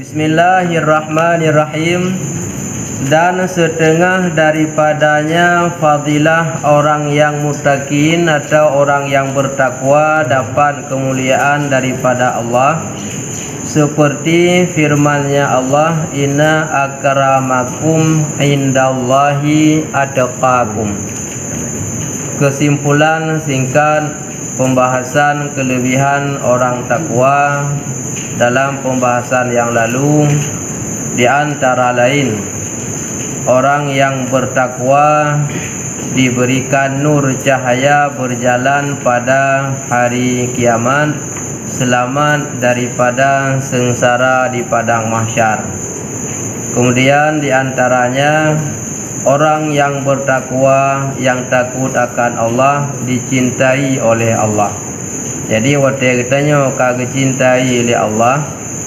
Bismillahirrahmanirrahim. Dan setengah daripadanya fadilah orang yang muttaqin atau orang yang bertakwa dapat kemuliaan daripada Allah, seperti firman-Nya Allah, inna akramakum indallahi atqakum. Kesimpulan singkat pembahasan kelebihan orang takwa dalam pembahasan yang lalu, di antara lain, orang yang bertakwa diberikan nur cahaya berjalan pada hari kiamat, selamat daripada sengsara di padang mahsyar. Kemudian di antaranya, orang yang bertakwa yang takut akan Allah dicintai oleh Allah. Jadi waktu katanya kagak cintai oleh Allah,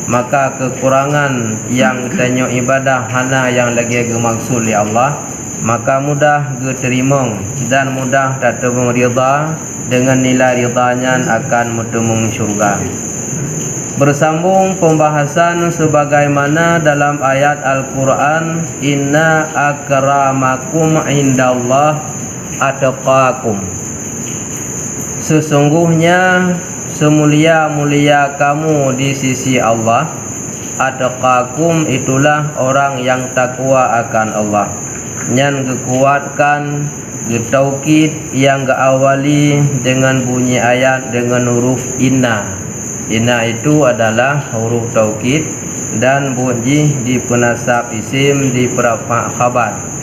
maka kekurangan yang tanya ibadah hana yang lagi gemaksud oleh Allah, maka mudah diterima dan mudah datang rida, dengan nilai ridanya akan bertemu syurga. Bersambung pembahasan sebagaimana dalam ayat Al-Quran, inna akramakum indallah atqakum. Sesungguhnya semulia-mulia kamu di sisi Allah. Atqakum itulah orang yang takwa akan Allah. Yang dikuatkan getaukid yang geawali dengan bunyi ayat dengan huruf inna. Inna itu adalah huruf taukid dan bunyi di penasab isim di perafa khabar.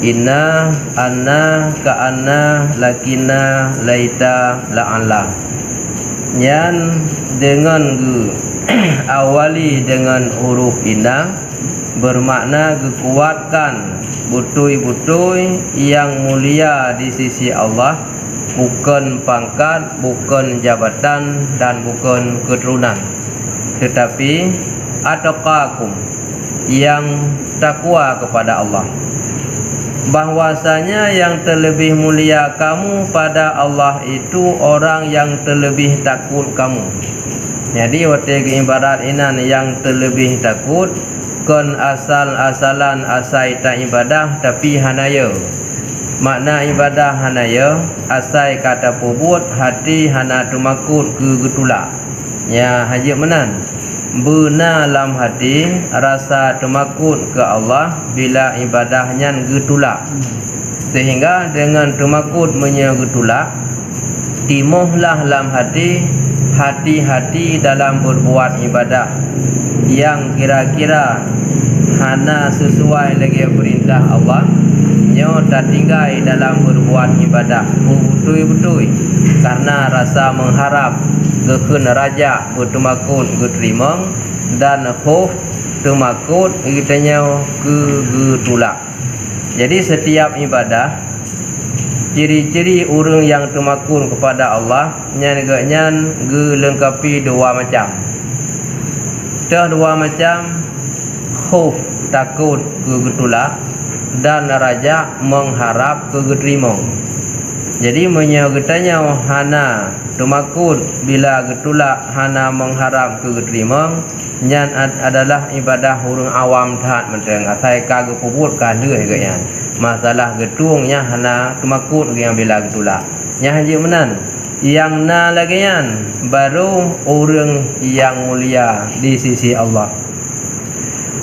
Inna, anna, ka'anna, lakinna, laita, la'alla. Yang dengan awali dengan huruf inna bermakna dikuatkan butui-butui yang mulia di sisi Allah, bukan pangkat, bukan jabatan dan bukan keturunan, tetapi atqakum, yang takwa kepada Allah. Bahwasanya yang terlebih mulia kamu pada Allah itu orang yang terlebih takut kamu. Jadi waktu ibarat inan yang terlebih takut kon asal-asalan asai tak ibadah tapi hanaya. Makna ibadah hanaya asai kata pubut hati hana tumakut ke getulak. Ya haji menan. Bena dalam hati rasa temakut ke Allah bila ibadahnya getulak, sehingga dengan temakut getulak timuhlah dalam hati hati-hati dalam berbuat ibadah yang kira-kira hana sesuai lagi perintah Allah, nyo tak tinggal dalam berbuat ibadah betul-betul karena rasa mengharap gekun raja bertemakut geterima dan khuf temakut kitanya getulak. Jadi setiap ibadah ciri-ciri orang yang temakut kepada Allah nyan gelengkapi dua macam. Dua macam, khuf takut getulak dan raja mengharap geterima. Jadi menyagetanya hana tumakut bila getulak hana mengharap keterima, nyan adalah ibadah orang awam taat menteng asai kagak pubut kandeh gaya. Masalah getungnya hana tumakut yang bila getulak. Nya haji menan. Yang na lagian baru orang yang mulia di sisi Allah.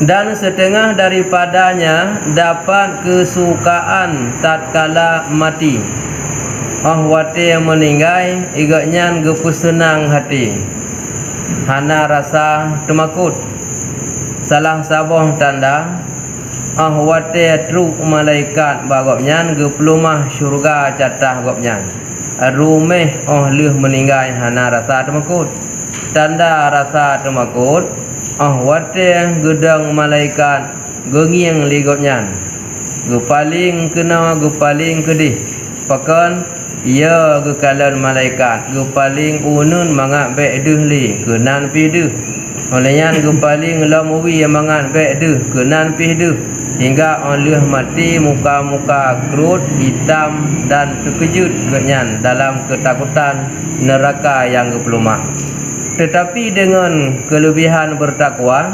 Dan setengah daripadanya dapat kesukaan tatkala mati. Wati yang meninggal igaknya gepusenang hati, hana rasa temakut. Salah sabah tanda wati truk malaikat bagopnya geplumah syurga catah gopnya. Rumeh leh meninggal hana rasa temakut. Tanda rasa temakut wati gedang malaikat gengiang ligopnya. Gepaling kena gepaling kedih. Pakan ia kekalan malaikat gepaling unun mangat baik deh li kenan pi deh. Olehnya gepaling lamuwi mangat baik deh kenan pi deh, hingga oleh mati muka-muka kerut hitam dan terkejut kenyan dalam ketakutan neraka yang geplumah. Tetapi dengan kelebihan bertakwa,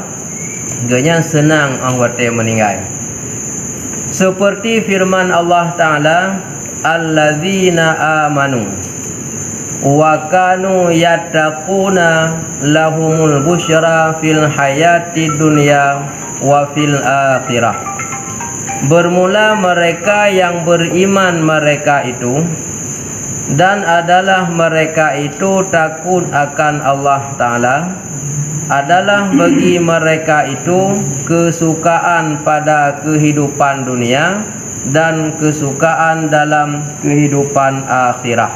Ganya senang orang wate meninggal. Seperti firman Allah Ta'ala, alladzina amanu wa kanu yattaquna lahumul busyra fil hayati dunya wa fil akhirah. Bermula mereka yang beriman mereka itu, dan adalah mereka itu takut akan Allah Ta'ala, adalah bagi mereka itu kesukaan pada kehidupan dunia dan kesukaan dalam kehidupan akhirah.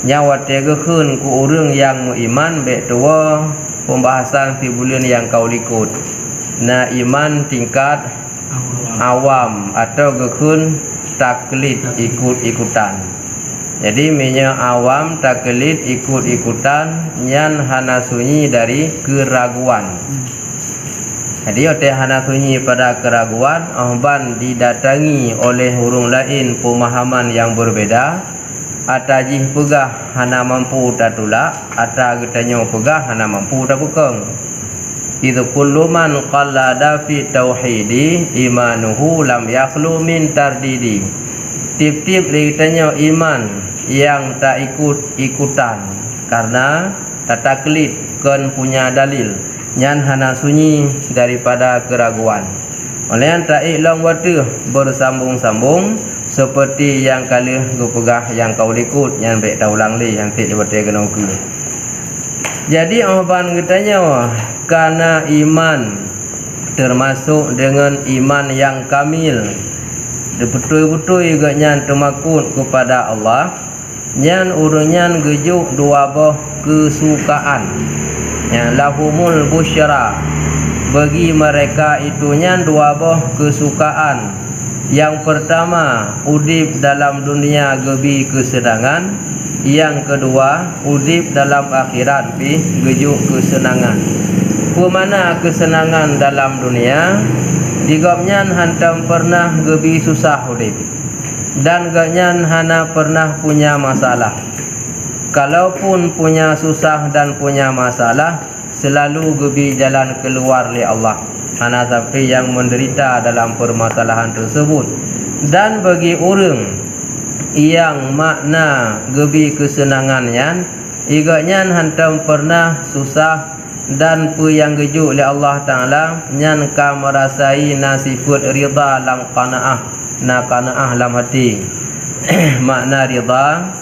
Nyawa tegakun ku urang yang beriman betua pembahasan di bulan yang kau likut. Nah, iman tingkat awam atau gekun taklid ikut-ikutan. Jadi minyak awam taklid ikut-ikutan nyan hana sunyi dari keraguan. Jadi ote hana sunyi pada keraguan, ahban didatangi oleh urung lain pemahaman yang berbeda. Atajih pegah hana mampu tatula, ata getanyo pegah hana mampu tabukeng. Itu kullu man qallada fi tauhidi imanuhu lam yakhlu min tardidi. Tip-tip ditanya iman yang tak ikut-ikutan karena tak taklid kan punya dalil nyan hana sunyi daripada keraguan. Oleh yang tak ilang watu bersambung-sambung seperti yang kali gupegah yang kau likut yang baik taulang li yang tik diwate kena uku. Jadi orang katanya karena iman termasuk dengan iman yang kamil, betul-betul juga nyan temakut kepada Allah, nyan urunyan gejuk dua boh kesukaan, yang lahumul busyra, bagi mereka itu nyan dua boh kesukaan. Yang pertama, udip dalam dunia gebi kesenangan. Yang kedua, udip dalam akhirat bi gejuk kesenangan. Pemana kesenangan dalam dunia, digopnyan hantam pernah gebi susah udip, dan ganyan hana pernah punya masalah. Kalaupun punya susah dan punya masalah, selalu gebi jalan keluar li Allah. Hana sampai yang menderita dalam permasalahan tersebut. Dan bagi orang yang makna gebi kesenangannya, igaknyan hantam pernah susah dan pu yang gejuk oleh Allah Ta'ala, nyan ka merasai nasifut rida lam qanaah, na qanaah lam hati. Makna rida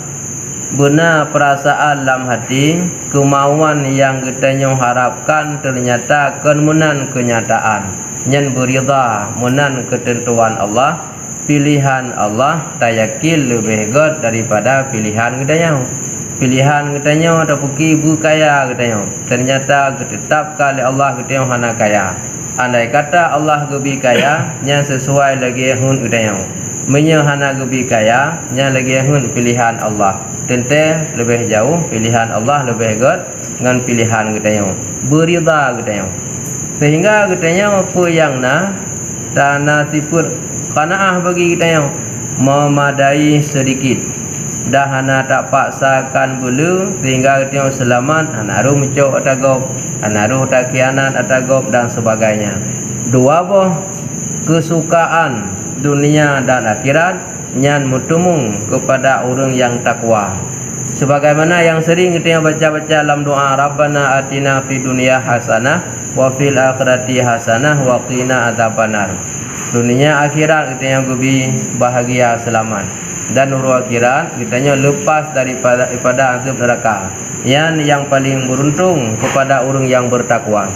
benar perasaan lam hati, kemauan yang kita harapkan ternyata kemunan kenyataan. Nyan berida menan ketentuan Allah, pilihan Allah tayakil lebih god daripada pilihan katanya. Pilihan katanya ada puki bu kaya katanya, ternyata ditetapkan oleh Allah katanya hana kaya. Andai kata Allah gebi kaya, nya sesuai lagi hun katanya. Menya hana gebi kaya, nya lagi hun pilihan Allah. Tente lebih jauh pilihan Allah lebih god dengan pilihan katanya. Berida katanya. Sehingga katanya apa yang dana sifat qanaah bagi kita yang memadai sedikit, dah hana tak paksakan bulu sehingga kita selamat, hanaru mencok atagop, hanaru tak khianat atagop dan sebagainya. Dua boh kesukaan dunia dan akhirat nyan mutumung kepada orang yang takwa. Sebagaimana yang sering kita baca-baca dalam doa, Rabbana atina fid dunya hasanah wa fil akhirati hasanah wa qina adzabannar. Dunia akhirat kita yang gebi bahagia selamat, dan nurul akhirat kitanya lepas daripada azab neraka. Yang paling beruntung kepada orang yang bertakwa.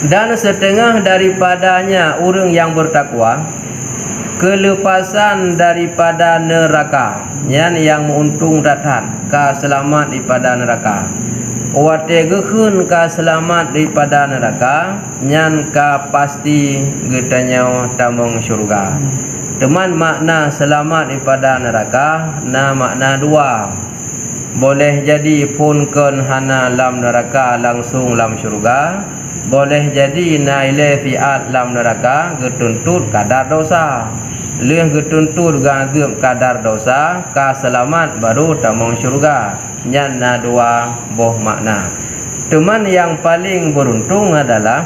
Dan setengah daripadanya orang yang bertakwa kelepasan daripada neraka, yang menguntung datang ka selamat daripada neraka. Wate gekun ka selamat daripada neraka, nyan ka pasti getanya tamong syurga. Teman makna selamat daripada neraka, na makna dua. Boleh jadi pun kon hana lam neraka langsung lam syurga, boleh jadi naile fiat lam neraka getuntut kadar dosa. Leh getuntut gazum kadar dosa, ka selamat baru tamong syurga. Nyan dua boh makna. Teman yang paling beruntung adalah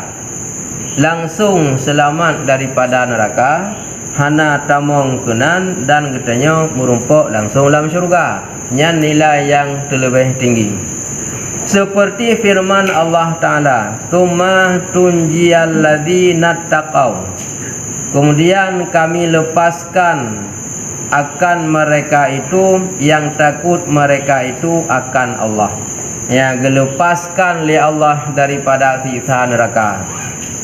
langsung selamat daripada neraka, hana tamong kenan dan katanya merumpok langsung dalam syurga. Nyan nilai yang terlebih tinggi. Seperti firman Allah Ta'ala, "Tsumma tunjiyal ladzina taqaw." Kemudian kami lepaskan akan mereka itu yang takut mereka itu akan Allah. Yang dilepaskan oleh Allah daripada siksa neraka.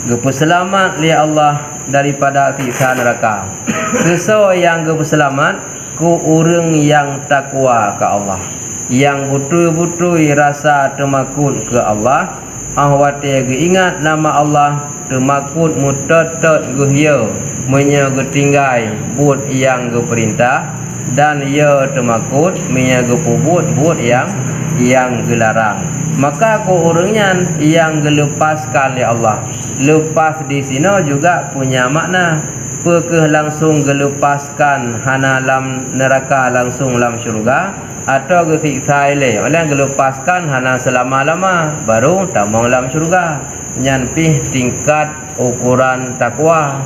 Gepeselamat oleh Allah daripada siksa neraka. Sesuatu yang gepeselamat ku urang yang takwa ke Allah, yang betul-betul rasa temakut ke Allah, ahwate geingat nama Allah, temakut mutetet gehya menya getinggai buat yang geperintah, dan ia temakut menya gepubut buat yang gelarang. Maka ku orangnya yang gelepaskan oleh Allah. Lepas di sini juga punya makna. Apakah langsung gelepaskan hana lam neraka langsung lam syurga, atau gesiksa ile oleh gelepaskan hana selama-lama baru tamang lam syurga. Nyan pih tingkat ukuran takwa,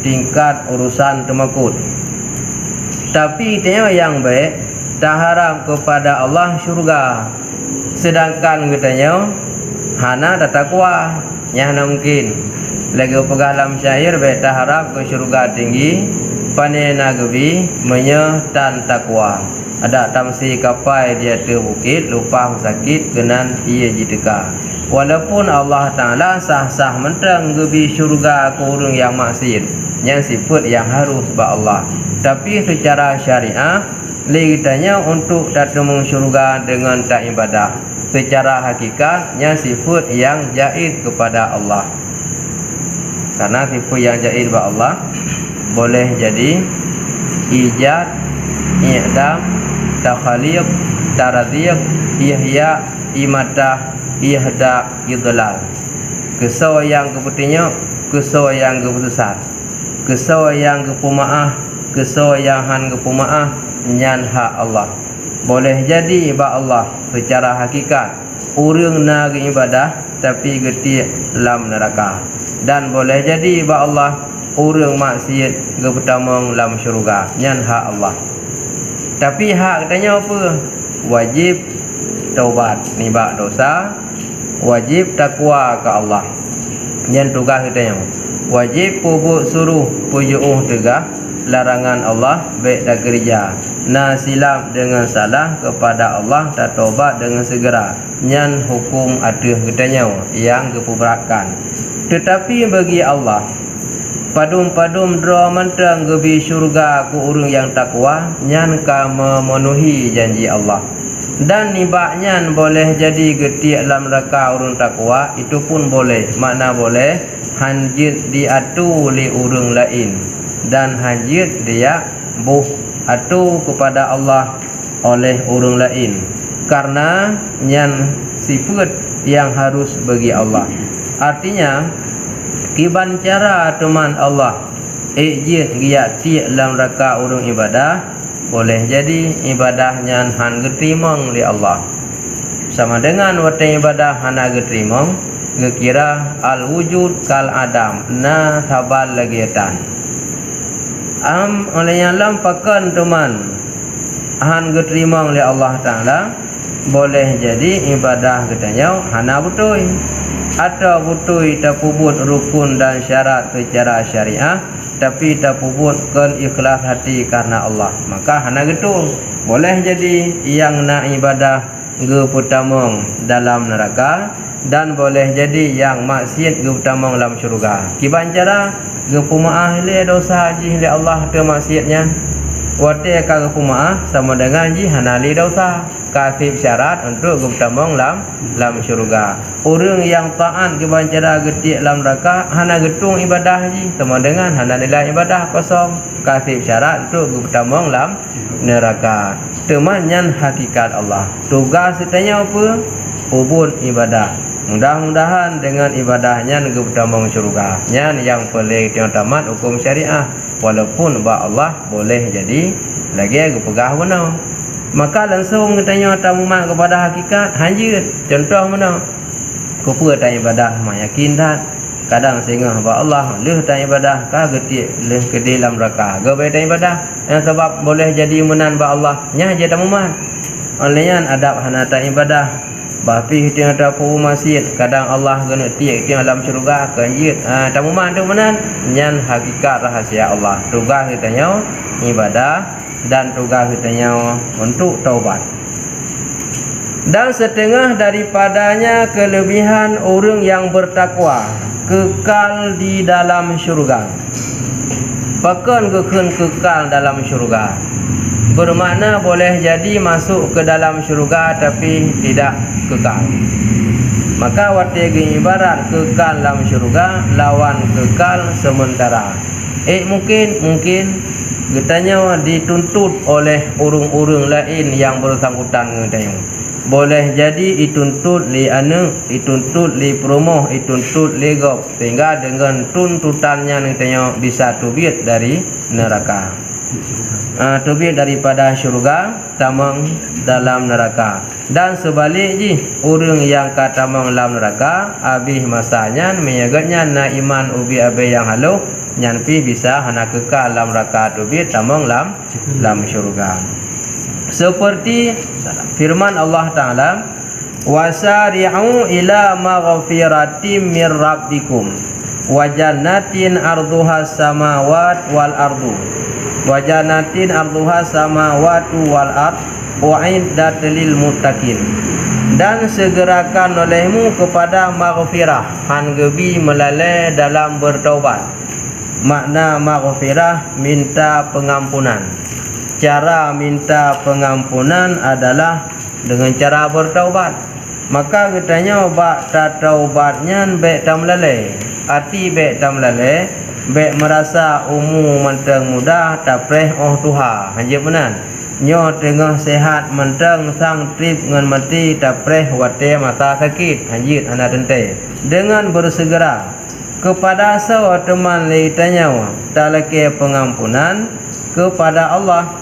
tingkat urusan temakut. Tapi tengok yang baik, tak harap kepada Allah syurga, sedangkan katanya hana tak takwa, nyana mungkin lagi pegah dalam syair baik tak harap ke syurga tinggi, panena gebi menya tan takwa. Ada tamsi kapai dia terbukit, lupa sakit kenan ia jiteka. Walaupun Allah Ta'ala sah-sah mentang gebi syurga ke orang yang maksiat, yang sifat yang harus ba Allah. Tapi secara syariah ligitanya untuk datang syurga dengan tak ibadah. Secara hakikatnya sifat yang jaiz kepada Allah. Karena sifat yang jaiz kepada Allah boleh jadi ijad, i'dam, takhaliq, taradhiq, ihya, imatah, ihda, idlal. Kesau yang keputinya, kesau yang keputusan, kesau yang kepumaah, kesau yang han kepumaah, nyan hak Allah. Boleh jadi ibadah Allah secara hakikat urang nak ibadah tapi getik lam neraka, dan boleh jadi ibadah Allah urang maksiat gepetamong lam syurga, nyan hak Allah. Tapi hak katanya apa? Wajib taubat nibak dosa, wajib takwa ke Allah. Nyan tugas katanya. Wajib pubuk suruh pujuh tegah larangan Allah baik dak kerja. Na silap dengan salah kepada Allah, tak taubat dengan segera. Nyan hukum ada katanya yang kepubrakan. Tetapi bagi Allah padum-padum dra mentang gebi syurga ku urang yang takwa, nyan ka memenuhi janji Allah. Dan nibaknya boleh jadi getik dalam neraka urang takwa, itu pun boleh. Makna boleh hanjit diatu li urang lain, dan hanjit dia buh atu kepada Allah oleh orang lain, karena nyan sifat yang harus bagi Allah. Artinya kiban cara teman Allah ejit giat tiak dalam raka urung ibadah, boleh jadi ibadahnya han getimong li Allah, sama dengan wate ibadah hana getimong gekira al wujud kal adam na tabal lagiatan. Oleh yang lampakan teman han getimong li Allah Ta'ala, boleh jadi ibadah katanya hana betul, atau betul tak pubut rukun dan syarat secara syariah, tapi tak pubutkan ikhlas hati karena Allah, maka hana gitu. Boleh jadi yang nak ibadah geputamong dalam neraka, dan boleh jadi yang maksiat geputamong dalam syurga. Kiban cara gepumaah le dosa ji le Allah te maksiatnya, wate ka gepumaah sama dengan ji hana le dosa, kasih syarat untuk geputamong dalam syurga. Orang yang taat kiban cara getik dalam neraka hana getung ibadah ji, sama dengan hana nilai ibadah kosong, kasih syarat untuk geputamong dalam neraka. Temannya hakikat Allah. Tugas setanya apa? Ubud ibadah. Mudah-mudahan dengan ibadahnya geputamong syurga. Nyan yang paling tamat hukum syariah. Walaupun ba Allah boleh jadi lagi gepegah benar. Maka langsung katanya tamuman kepada hakikat hanjir. Contoh mana? Kupu tak ibadah, yakin tak kadang sengah ba Allah leh ta ibadah ka getik leh ke dalam neraka go bae ta ibadah sebab boleh jadi menan ba Allah nya je tamuman olehnya adab hana ta ibadah bapi dia ada pu masjid kadang Allah guna tiak dia dalam syurga ke jit tamuman tu menan nyan hakikat rahasia Allah tugas kita nya ibadah dan tugas kita nya untuk taubat. Dan setengah daripadanya kelebihan orang yang bertakwa kekal di dalam syurga. Bahkan kekal dalam syurga bermakna boleh jadi masuk ke dalam syurga tapi tidak kekal. Maka waktu ibarat kekal dalam syurga lawan kekal sementara. Mungkin getanya dituntut oleh urung-urung lain yang bersangkutan ngetayung. Boleh jadi dituntut li anu, dituntut li promoh, dituntut li gop sehingga dengan tuntutannya ngetanya bisa tubit dari neraka. Tubit daripada syurga tamang dalam neraka. Dan sebalik ji urang yang katamang dalam neraka habis masanya menyagatnya na iman ubi abe yang halu nyan pi bisa hana kekal dalam neraka tubit tamang dalam syurga. Seperti firman Allah Ta'ala, wasari'u ila maghfiratim min rabbikum wa jannatin arduha samawat wal ardu wa jannatin arduha samawatu wal ard u'iddat lil muttaqin. Dan segerakan olehmu kepada maghfirah hanggebi melalai dalam bertaubat. Makna maghfirah minta pengampunan. Cara minta pengampunan adalah dengan cara bertaubat. Maka katanya bak taubatnya baik tam lalai. Hati baik tam lalai, baik merasa umur mentang mudah tapreh Tuha. Hanya benar. Nyo tengah sehat mentang sang trip ngan mati tapreh wate mata sakit. Hanya ana dente. Dengan bersegera kepada sawa teman leitanya talake pengampunan kepada Allah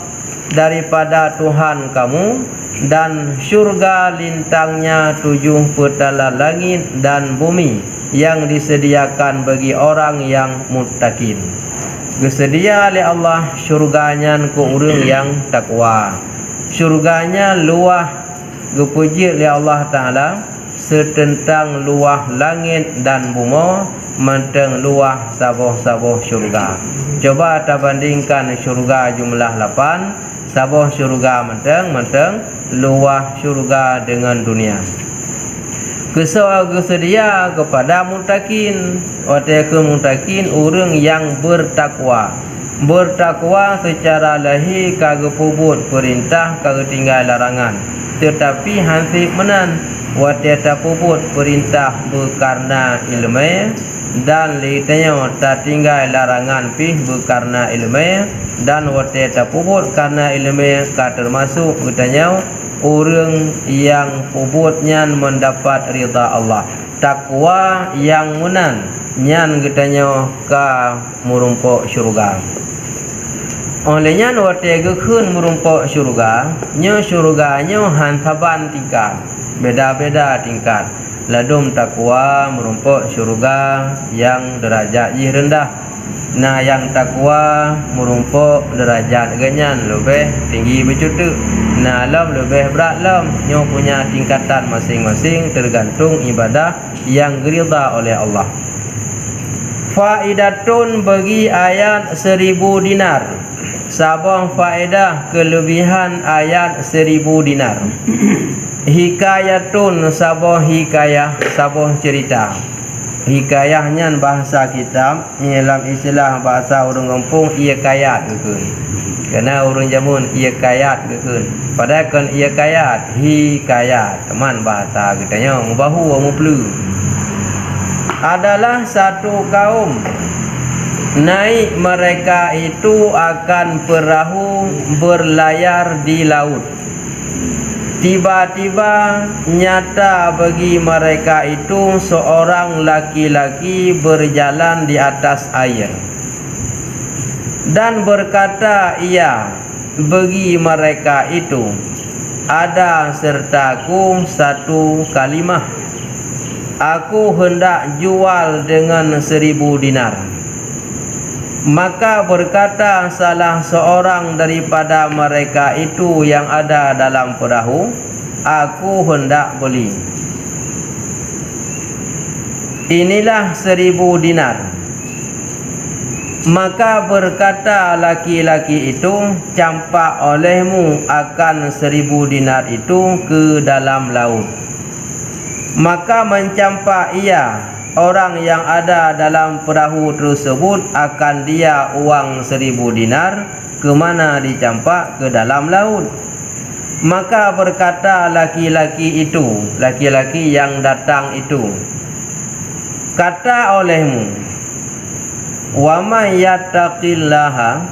daripada Tuhan kamu dan syurga lintangnya 7 petala langit dan bumi yang disediakan bagi orang yang muttaqin. Disedia oleh Allah syurganya ke orang yang takwa. Syurganya luah dipuji oleh Allah Ta'ala setentang luah langit dan bumi mentang luah sabuh-sabuh syurga. Coba kita bandingkan syurga jumlah 8 sabuh syurga mentang luah syurga dengan dunia. Kesedia kepada mutakin. Waktu mutakin orang yang bertakwa. Bertakwa secara lahir kagak pubut perintah kagak tinggal larangan. Tetapi hansip menan waktu tak pubut perintah berkarena ilmu dan litanya tak tinggal larangan pih berkarena ilmu dan waktu tak pubut karena ilmu termasuk katanya orang yang pubutnya mendapat ridha Allah. Takwa yang menan nyan katanya ka merumpok syurga. Olehnya waktu gekun merumpok syurga, nya syurganya hantaban tingkat, beda-beda tingkat. Ladum takwa merumpok syurga yang derajat rendah. Nah yang takwa merumpok derajat ganyan lebih tinggi bercutuk. Nah lam lebih berat lam. Nyo punya tingkatan masing-masing tergantung ibadah yang diridha oleh Allah. Faidatun bagi ayat 1000 dinar. Sabang faedah kelebihan ayat 1000 dinar. Hikayatun sabuh hikayah, sabuh cerita. Hikayahnya bahasa kitab, dalam istilah bahasa orang kampung ia kayat ke. Karena orang jamun ia kayat ke. Padahal kan ia kayat, hikayat. Teman bahasa kitanya bahu amu pelu. Adalah satu kaum naik mereka itu akan perahu berlayar di laut. Tiba-tiba nyata bagi mereka itu seorang laki-laki berjalan di atas air. Dan berkata ia bagi mereka itu, ada sertaku satu kalimah. aku hendak jual dengan 1000 dinar. Maka berkata salah seorang daripada mereka itu yang ada dalam perahu, aku hendak beli. Inilah 1000 dinar. Maka berkata laki-laki itu, campak olehmu akan 1000 dinar itu ke dalam laut. Maka mencampak ia orang yang ada dalam perahu tersebut akan dia uang 1000 dinar. Ke mana dicampak? Ke dalam laut. Maka berkata laki-laki itu, laki-laki yang datang itu, kata olehmu, wa may yattaqillaha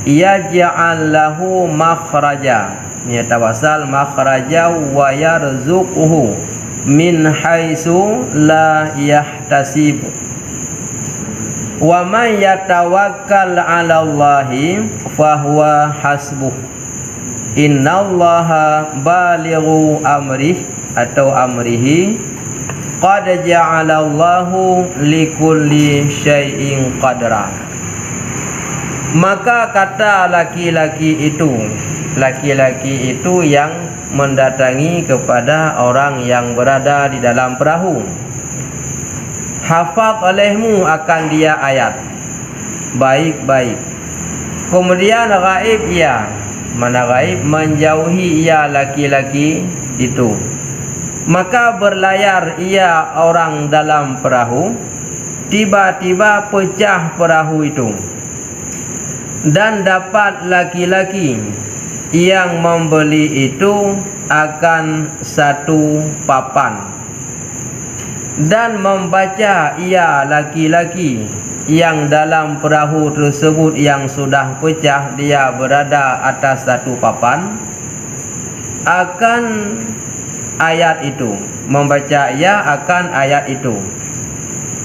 yaj'al lahu makhraja, yatawassal makhraja wa yarzuquhu min haitsu la yahtasib. Wa may yatawakkal 'ala Allahi fa huwa hasbuh. Innallaha balighu amrih atau amrihi qad ja'alallahu likulli syai'in qadra. Maka kata laki-laki itu yang mendatangi kepada orang yang berada di dalam perahu, hafaz olehmu akan dia ayat baik-baik. Kemudian gaib ia, mana gaib, menjauhi ia laki-laki itu. Maka berlayar ia orang dalam perahu. Tiba-tiba pecah perahu itu, dan dapat laki-laki yang membeli itu akan 1 papan. Dan membaca ia laki-laki yang dalam perahu tersebut yang sudah pecah, dia berada atas 1 papan, akan ayat itu, membaca ia akan ayat itu.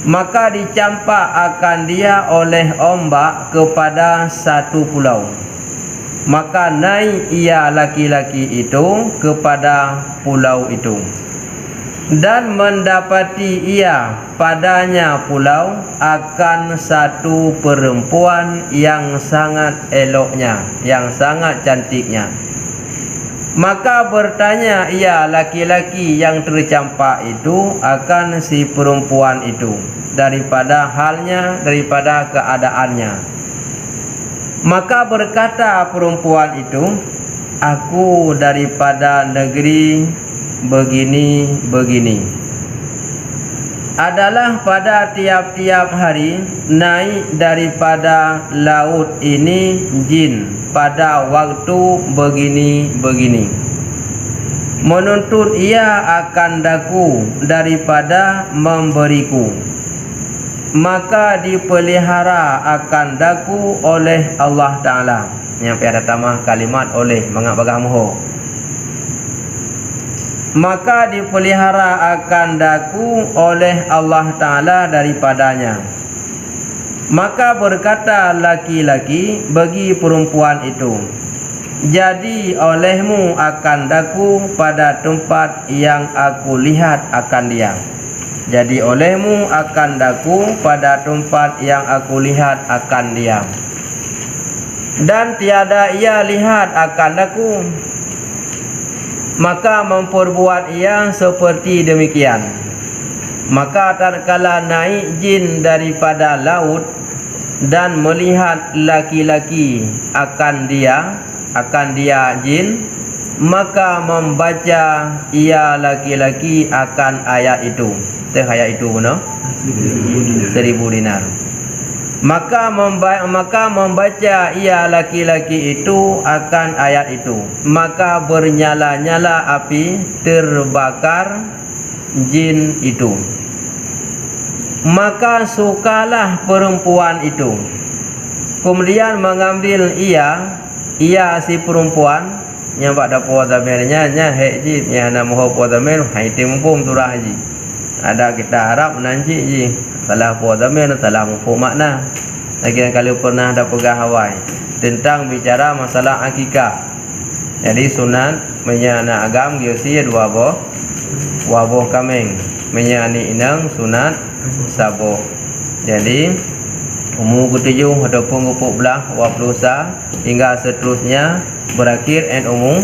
Maka dicampak akan dia oleh ombak kepada 1 pulau. Maka naik ia laki-laki itu kepada pulau itu, dan mendapati ia padanya pulau akan 1 perempuan yang sangat eloknya, yang sangat cantiknya. Maka bertanya ia laki-laki yang tercampak itu akan si perempuan itu, daripada halnya, daripada keadaannya. Maka berkata perempuan itu, aku daripada negeri begini-begini. Adalah pada tiap-tiap hari naik daripada laut ini jin pada waktu begini-begini, menuntut ia akan daku daripada memberiku. Maka dipelihara akan daku oleh Allah Ta'ala. Yang ada tamah kalimat oleh mengabagah moho. Maka dipelihara akan daku oleh Allah Ta'ala daripadanya. Maka berkata laki-laki bagi perempuan itu, jadi olehmu akan daku pada tempat yang aku lihat akan dia. Jadi olehmu akan daku pada tempat yang aku lihat akan dia. Dan tiada ia lihat akan daku. Maka memperbuat ia seperti demikian. Maka tatkala naik jin daripada laut dan melihat laki-laki akan dia jin, maka membaca ia laki-laki akan ayat itu. Ayat itu benar? 1000 dinar. Maka membaca ia laki-laki itu akan ayat itu. Maka bernyala-nyala api, terbakar jin itu. Maka sukalah perempuan itu. Kemudian mengambil ia si perempuan yang pada puasa merenya hek jin yang nama puasa mer hai timpum turah ji. Ada kita harap nanti ji salah puasa mer salah mufhum makna. Lagi kalau pernah ada pegah Hawaii tentang bicara masalah akikah. Jadi sunat menyana agam giosi 2 boh kambing. menyani inang sunat sabuh. Jadi umur ke-7 ataupun ke-14 waplusa hingga seterusnya berakhir and umur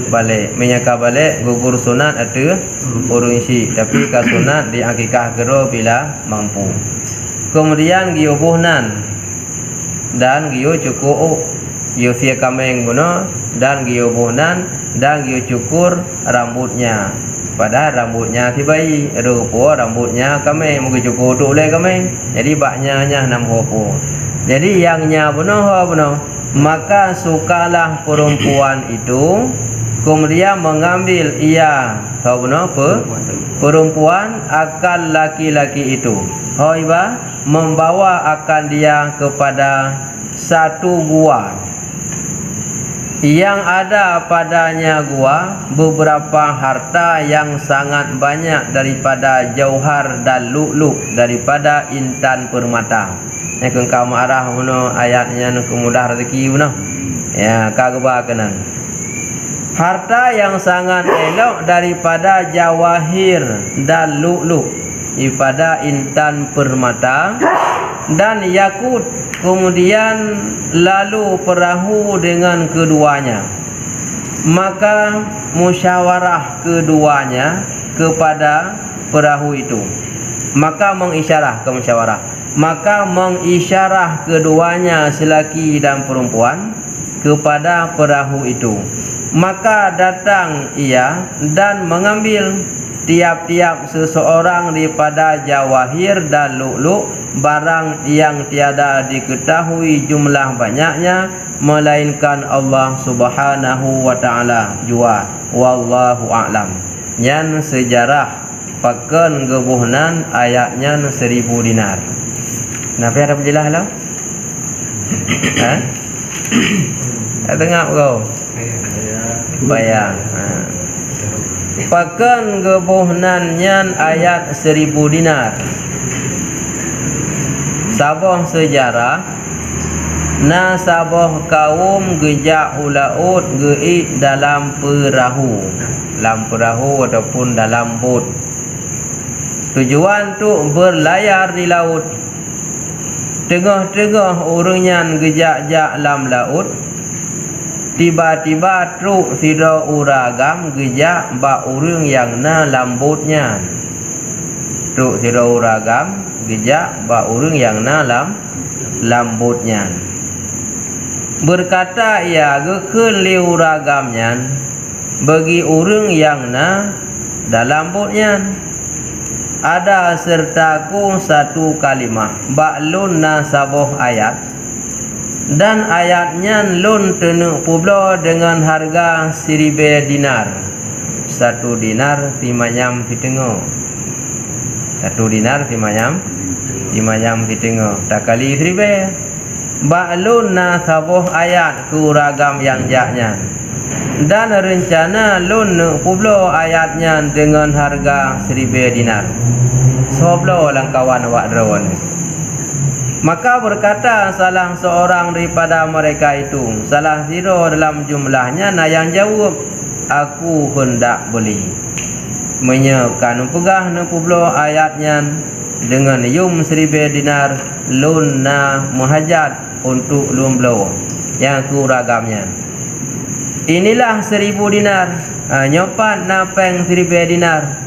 balik. Menyaka balik gugur sunat atau urung isi, tapi ka sunat di akikah gero bila mampu. Kemudian giyo buhnan dan giyo cukup giyo sia kameng guna dan giyo buhnan dan giyo cukur rambutnya. Padahal rambutnya si bayi, rupa rambutnya kami mungkin cukup duk le kami. Jadi baknya nya 6 hopo. Jadi yangnya benar. Maka sukalah perempuan itu kemudian mengambil ia tahu benar apa? Perempuan akan laki-laki itu. Iba membawa akan dia kepada satu gua yang ada padanya gua beberapa harta yang sangat banyak daripada jauhar dan lu'lu', daripada intan permata. Kau marah mana ayatnya nak mudah rezeki mana? Ya, kagaba kenan. Harta yang sangat elok daripada jawahir dan lu'lu', daripada intan permata dan yakut. Kemudian lalu perahu dengan keduanya. Maka musyawarah keduanya kepada perahu itu. Maka mengisyarah ke musyawarah. Maka mengisyarah keduanya selaki dan perempuan kepada perahu itu. Maka datang ia dan mengambil tiap-tiap seseorang daripada jawahir dan lu'lu' barang yang tiada diketahui jumlah banyaknya melainkan Allah Subhanahu wa taala jua. Wallahu a'lam. Yan sejarah pakan gebuhnan ayatnya 1000 dinar. Kenapa ada penjelah lah? Ha? Tengok kau. Bayang. Pakan gebuhnan yan ayat 1000 dinar. Sabah sejarah nasabah kaum gejak ulaut geit dalam perahu ataupun dalam bot. Tujuan tu berlayar di laut. Tengah-tengah orangnya gejak-jak dalam laut. Tiba-tiba truk sida uragam gejak ba orang yang na lambutnya. Truk sida uragam gejak ba orang yang nalam lambutnya. Berkata ia gekeun liu ragamnya bagi orang yang na dalam lambutnya. Ada sertaku satu kalimah baklun na sabuh ayat dan ayatnya lun tenuk pula dengan harga 1000 dinar. 1 dinar timanyam fitengo. 1 dinar timanyam fitengo. Tak kali 1000. Baklun na sabuh ayat ku ragam yang jaknya. Dan rencana lun pula ayatnya dengan harga 1000 dinar. Soblo langkawan awak drawan. Maka berkata salah seorang daripada mereka itu, salah zero dalam jumlahnya, nah yang jawab, aku hendak beli. Menyekan pegah nepublo ayatnya dengan yum 1000 dinar lun na muhajat untuk lun blow yang kuragamnya. Inilah 1000 dinar. Nyopat na peng 1000 dinar.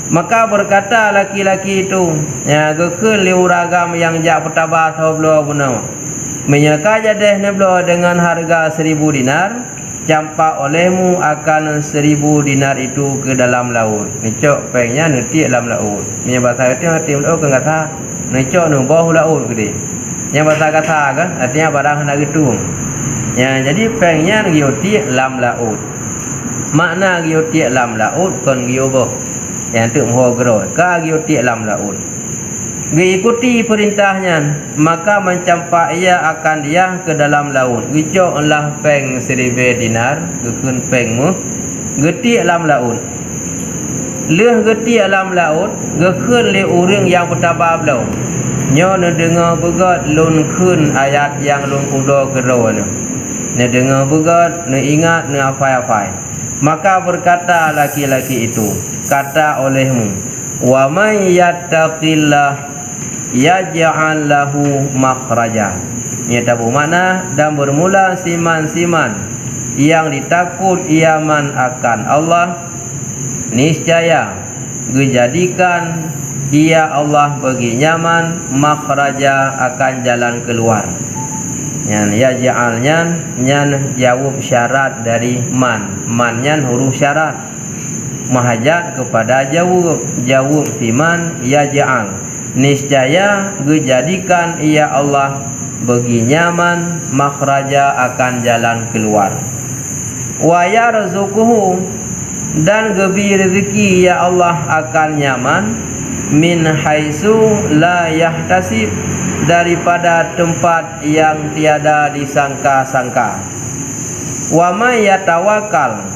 Maka berkata laki-laki itu, ya gekeun liu ragam yang jak pertabah soblo bunau. Menyeka jadeh neblo dengan harga 1000 dinar, campak olehmu akan 1000 dinar itu ke dalam laut. Nicok pengnya netik dalam laut. Punya bahasa itu artinya laut kan kata nicok nu bawah laut gede. Yang bahasa kata kan artinya barang nak gitu. Ya jadi pengnya gioti dalam laut. Makna gioti dalam laut kon giobo. Yang tu moho gero ka gioti dalam laut. Mengikuti perintahnya, maka mencampak ia akan dia ke dalam laut. Gicok lah peng 1000 dinar, gekun pengmu, geti dalam laut. Leh geti dalam laut, gekun le orang yang bertabah belau. Nyo ne dengar begat lun kun ayat yang lun kudo gero ne. Ne dengar begat, ne ingat, ne afai-afai. Maka berkata laki-laki itu, kata olehmu, wa may yattaqillah yaj'al lahu makhraja. Nyata bermakna, dan bermula siman-siman yang ditakut iaman akan Allah, niscaya dijadikan ia Allah bagi nyaman makhraja akan jalan keluar. Nyan ya ja'alnya nyan jawab syarat dari man nyan huruf syarat mahajat kepada jawab fiman ya ja'al, niscaya dijadikan ia Allah bagi nyaman makhraja akan jalan keluar. Wa yarzuquhu, dan gebi rezeki ya Allah akan nyaman, min haitsu la yahtasib, daripada tempat yang tiada disangka-sangka. Wa may yatawakkal,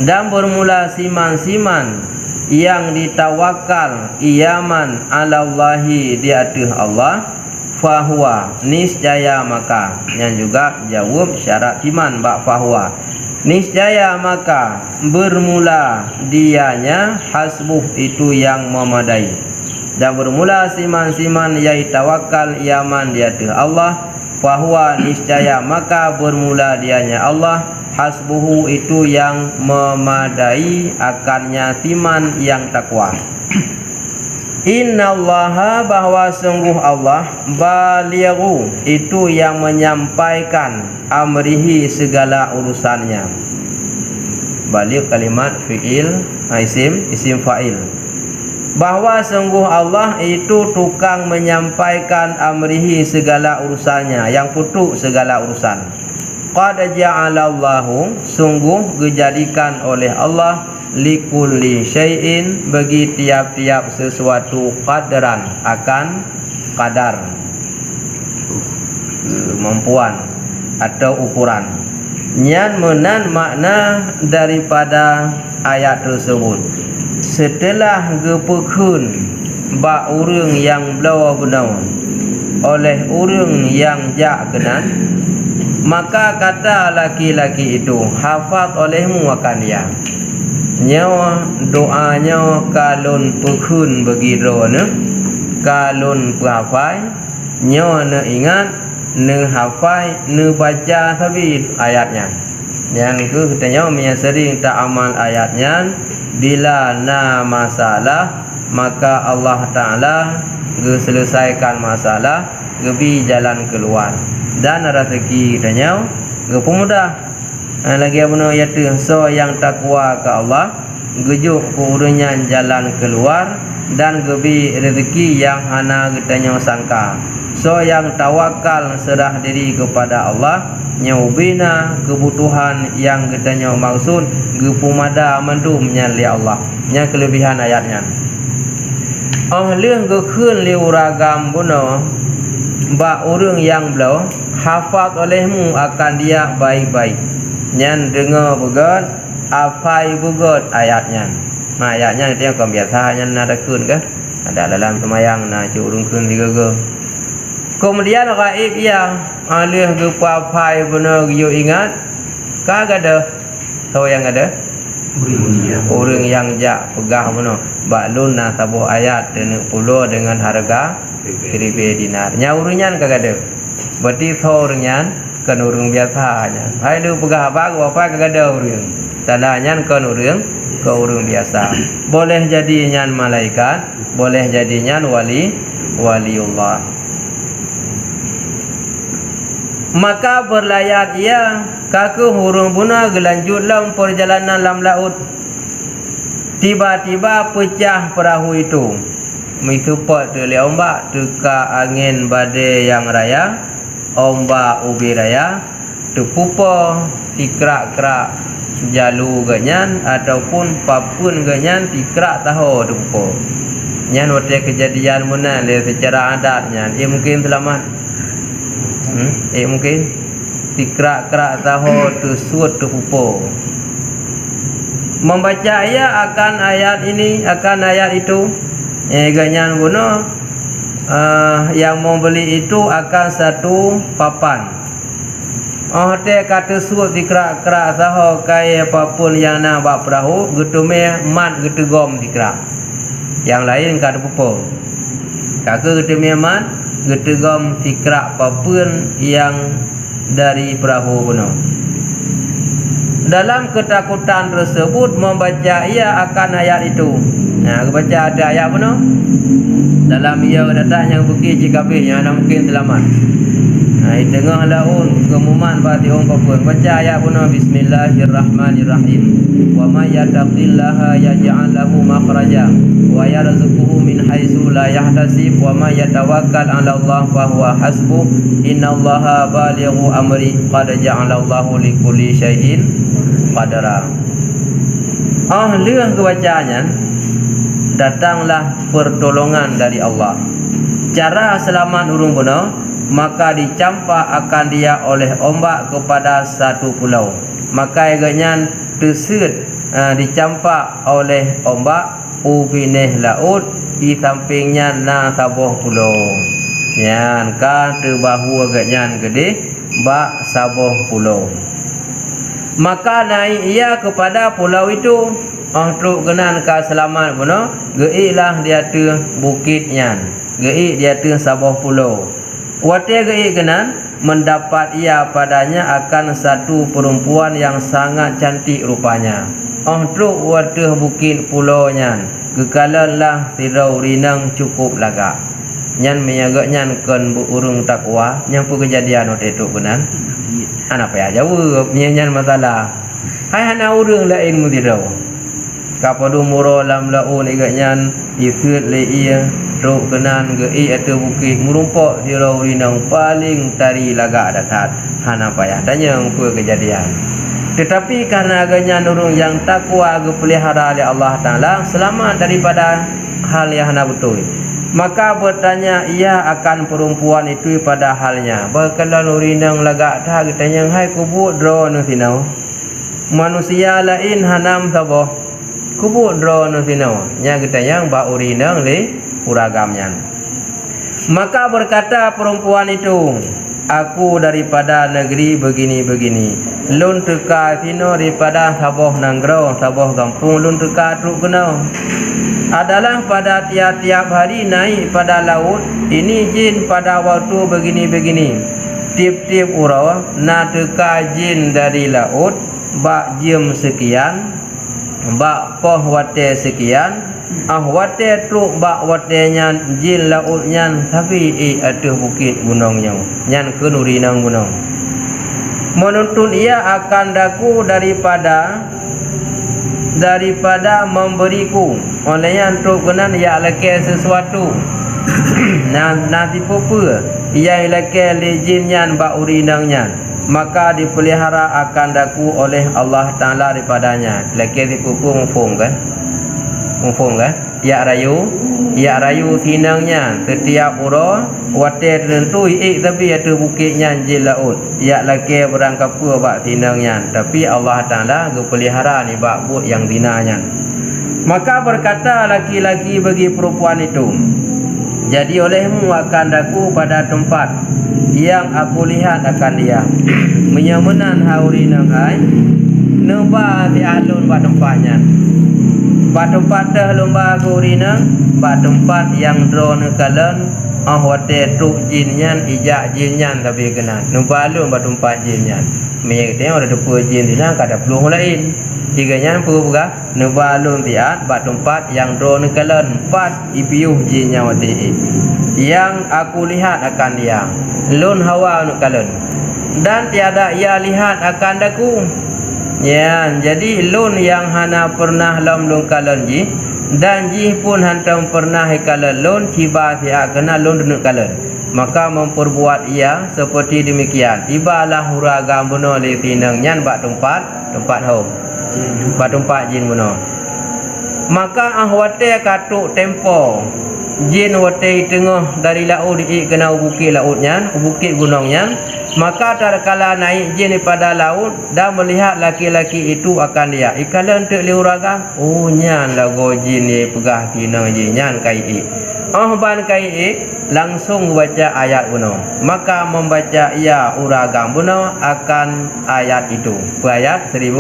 dan bermula siman-siman yang ditawakal iaman alallahi di atas Allah, fahuwa, niscaya maka, yang juga jawab syarat iman bak fahuwa, niscaya maka bermula dianya hasbuh, itu yang memadai. Dan bermula siman-siman yai tawakal iaman di atas Allah, fahuwa, niscaya maka bermula dianya Allah, hasbuhu, itu yang memadai akannya timan yang takwa. Innallaha, bahwa sungguh Allah, balighu, itu yang menyampaikan amrihi, segala urusannya. Baligh kalimat fi'il isim fa'il. Bahwa sungguh Allah itu tukang menyampaikan amrihi, segala urusannya, yang putuk segala urusan. Qad ja'alallahu, sungguh dijadikan oleh Allah, likulli syai'in, bagi tiap-tiap sesuatu, qadaran, akan kadar, kemampuan atau ukuran. Nyan menan makna daripada ayat tersebut. Setelah gepekun bak urang yang belawa benar oleh urang yang jak kenan, maka kata laki-laki itu, hafaz olehmu akan dia. Nyawa doanya kalun pekun bagi rona, kalun perhafai, nyawa ne ingat, ne hafai, ne baca tapi ayatnya. Yang itu katanya yang sering tak amal ayatnya, bila na masalah, maka Allah Ta'ala selesaikan masalah, gebi jalan keluar. Dan rezeki katanya gepemudah. Lagi apa yaitu so yang takwa ke Allah, gejuk kurunnya jalan keluar, dan gebi rezeki yang hana katanya sangka. So yang tawakal serah diri kepada Allah, nyaubina kebutuhan yang katanya maksud gepumada mendum nyali Allah. Yang kelebihan ayatnya. Leuh gekeun liu ragam buno ba urang yang belau, hafaz olehmu akan dia baik-baik. Nyan dengar begot, afai begot ayatnya. Ayatnya itu yang kau biasanya ada kun ke? Ada dalam semayang na curung kun digaga. Kemudian gaib yang alih gepa afai benar you ingat, kagak ada. Tahu yang ada? Orang yang jak pegah benar. Baklun na tabuh ayat dengan puluh dengan harga 1000 dinar. Nyaurunya kagak ada. Berarti thornya kan urang biasanya. Hai lu pegah apa kagak ada urang. Tandanya kan urang ke urang biasa. Boleh jadi nyan malaikat, boleh jadi nyan waliullah. Maka berlayar ia kaku hurung buna gelanjut dalam perjalanan dalam laut. Tiba-tiba pecah perahu itu. Mitupot tu ombak tuka angin badai yang raya, ombak ubi raya, terpupa tikrak-krak jalu ganyan ataupun papun ganyan tikrak tahu terpupa. Nyan waktu kejadian mana secara adatnya, ia mungkin selamat. Mungkin tikrak-krak tahu tersud terpupa. Membaca ia akan ayat ini, akan ayat itu, ganyan guna yang membeli itu akan satu papan. te kata suat dikrak-krak saho kai apapun yang nak bak perahu getume mat getegom dikrak. Yang lain kata pupo. Kaka getume mat getegom dikrak apapun yang dari perahu puno. Dalam ketakutan tersebut membaca ia akan ayat itu. Nah, baca ada ayat puno. Dalam ia datang yang bukit cikabih yang ada mungkin selamat. Di tengah laun kemuman bati orang papun baca ayat puno bismillahirrahmanirrahim wa may yattaqillaha yaj'al lahu makhraja wa yarzuquhu min haitsu la yahtasib wa may yatawakkal 'ala Allah fa huwa hasbuh innallaha balighu amri qad ja'alallahu likulli syai'in qadara. Leuh kebacaannya datanglah pertolongan dari Allah. Cara selamat urung puno maka dicampak akan dia oleh ombak kepada satu pulau. Maka agaknya tersud dicampak oleh ombak ubineh laut di sampingnya na sabuh pulau. Yan kan terbahu agaknya gede bak sabuh pulau. Maka naik ia kepada pulau itu. Truk kenan ka selamat puno geilah dia tu bukitnya. Gei dia tu sabuh pulau. Wate gei kenan mendapat ia padanya akan satu perempuan yang sangat cantik rupanya. Truk wate bukit pulaunya gekalanlah tirau rinang cukup lagak. Nyan menyagaknya kan burung takwa yang pu kejadian wate tu kenan. Apa ya jawab nyan masalah. Hai hana urang lain mu tirau. Kapadu muro lam laun igaknya ifut le ia truk kenan gei atau bukit merumpok di rau rinang paling tari lagak datat. Hana payah tanya apa kejadian. Tetapi karena agaknya nurung yang takwa pelihara oleh Allah Ta'ala selamat daripada hal yang hana betul. Maka bertanya ia akan perempuan itu pada halnya. Bakalan rinang lagak dah tanya hai kubut dro nu sinau. Manusia lain hanam saboh. Kubut dro nu sinau. Nya katanya ba urinang le uragamnya. Maka berkata perempuan itu, aku daripada negeri begini-begini. Lun teka sino daripada saboh nanggro, saboh kampung lun teka truk kenau. Adalah pada tiap-tiap hari naik pada laut. Ini jin pada waktu begini-begini. Tiap-tiap urau na teka jin dari laut bak jam sekian, bak poh wate sekian. Wate truk bak watenya jin lautnya tapi aduh bukit gunungnya nyan ke nurinang gunung. Menuntut ia akan daku daripada memberiku olehnya truk kenan ia leke sesuatu. Nanti popa ia leke le jin nyan bak urinangnya maka dipelihara akan daku oleh Allah Ta'ala daripadanya. Leke dipupu mufung kan? Mufung kan? Ya rayu tinangnya setiap uro wate tertentu tapi ada bukitnya jin laut. Ya laki berangkap ke bak tinangnya tapi Allah Ta'ala pelihara ni bak but yang tinanya. Maka berkata laki-laki bagi perempuan itu, jadi olehmu akan daku pada tempat yang aku lihat akan dia. Menyamenan hauri nangai nemba di alun bak tempatnya. Bak tempat dah lomba kurina, bak tempat yang drone kalen wate truk jinnya ijak jinnya tapi kena nemba alun bak tempat jinnya. Menyekte ada depa jin dina kada peluang lain. Tiganya puga nemba alun tiat bak tempat yang drone kalen 4 ipiuh jinnya wate. Yang aku lihat akan dia. Lun hawa anu kalen. Dan tiada ia lihat akan daku. Ya, jadi lun yang hana pernah lam lun kalen ji dan ji pun hantam pernah kalen lun tiba dia kena lun denu kalen. Maka memperbuat ia seperti demikian. Tibalah huragam buno le tinang nyan bak tempat home. Bak tempat jin buno. Maka ahwate katuk tempo jin wate tengah dari laut di kena bukit lautnya, bukit gunungnya Maka tatkala naik jin daripada laut dan melihat laki-laki itu akan dia. Ikala untuk liuragam, oh nyan lagu jin ni pegah kina jin nyan kai. Ban kai langsung baca ayat buno. Maka membaca ia uragam buno akan ayat itu. Ayat 1000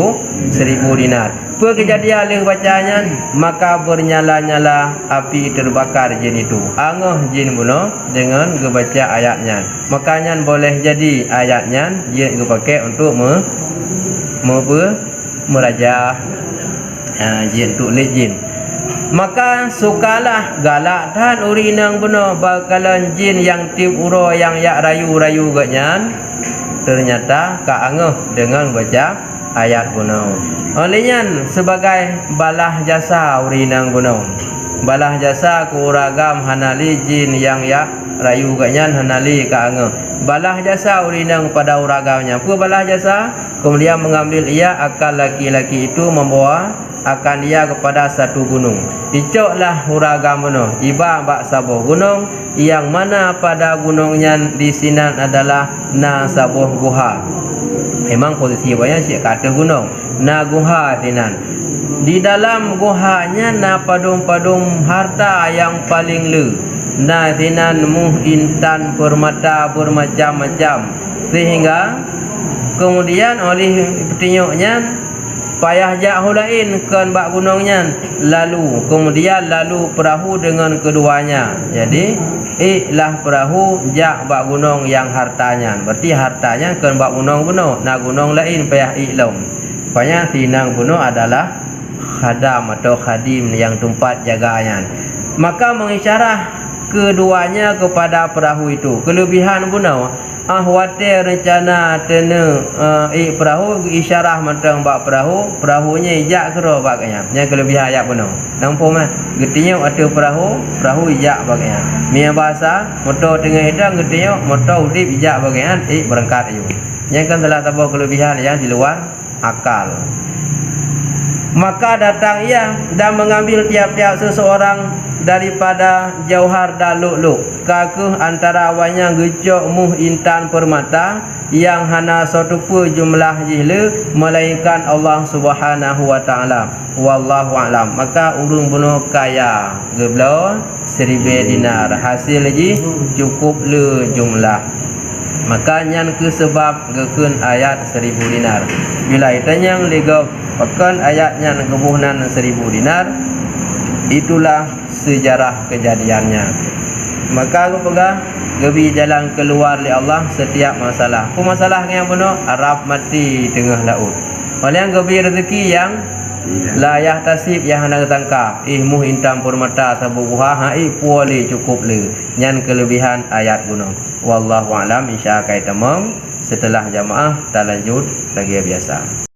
dinar. Kejadian leh bacanya, maka bernyala-nyala api terbakar jin itu. Angah jin buno dengan membaca ayatnya. Makanya boleh jadi ayatnya jin dipakai untuk merajah jin tu le jin. Maka sukalah galak dan urinang buno bakalan jin yang tiup uro yang yak rayu-rayu ganyan. Ternyata kaangah dengan baca ayat buno. Olehnya sebagai balah jasa urinang buno. Balah jasa ku uragam hanali jin yang yak rayu ganyan hanali kaangah. Balah jasa urinang pada uragamnya. Apa balah jasa? Kemudian mengambil ia akal laki-laki itu membawa akan dia kepada satu gunung. Dicoklah uragam buno. Iba bak sabuh gunung yang mana pada gunungnya di sinan adalah na sabuh guha. Memang posisi banyak sih kata gunung. Na guha sinan. Di dalam guhanya na padum-padum harta yang paling le. Na sinan muh intan permata bermacam-macam. Sehingga kemudian oleh petunjuknya payah jak hulain kan bak gunungnya lalu perahu dengan keduanya. Jadi iklah perahu jak bak gunung yang hartanya. Berarti hartanya kan bak gunung buno. Nak gunung lain payah iklom. Payah tinang buno adalah khadam atau khadim yang tempat jaganya. Maka mengisyarah keduanya kepada perahu itu. Kelebihan buno watir rencana tena perahu isyarah mentang bak perahunya ijak kero baknya. Yang kelebihan ayat benar. Nampak mah? Getinya ada perahu ijak baknya. Mia bahasa motor tengah hidang getinya motor udip ijak baknya berangkat ayu. Yang kan telah tambah kelebihan yang di luar akal. Maka datang ia dan mengambil tiap-tiap seseorang daripada jauhar dan lu'lu' kakuh antara awalnya gecok muh intan permata yang hana satu pun jumlah jihla melainkan Allah Subhanahu wa taala. Wallahu alam. Maka urung bunuh kaya geblo 1000 dinar hasil lagi cukup le jumlah. Maka nyan ke sebab gekun ayat 1000 dinar. Bila itanya legap pakan ayatnya kebuhnan 1000 dinar, itulah sejarah kejadiannya. Maka aku pegang gebi jalan keluar oleh Allah setiap masalah. Apa masalah yang benar? Arab mati tengah laut. Oleh yang gebi rezeki yang layah tasib yang hendak tangkap. Muh intam permata sabu buha puali cukup le. Nyan kelebihan ayat gunung. Wallahu alam. Insya-Allah kait tamam. Setelah jamaah tak lanjut lagi biasa.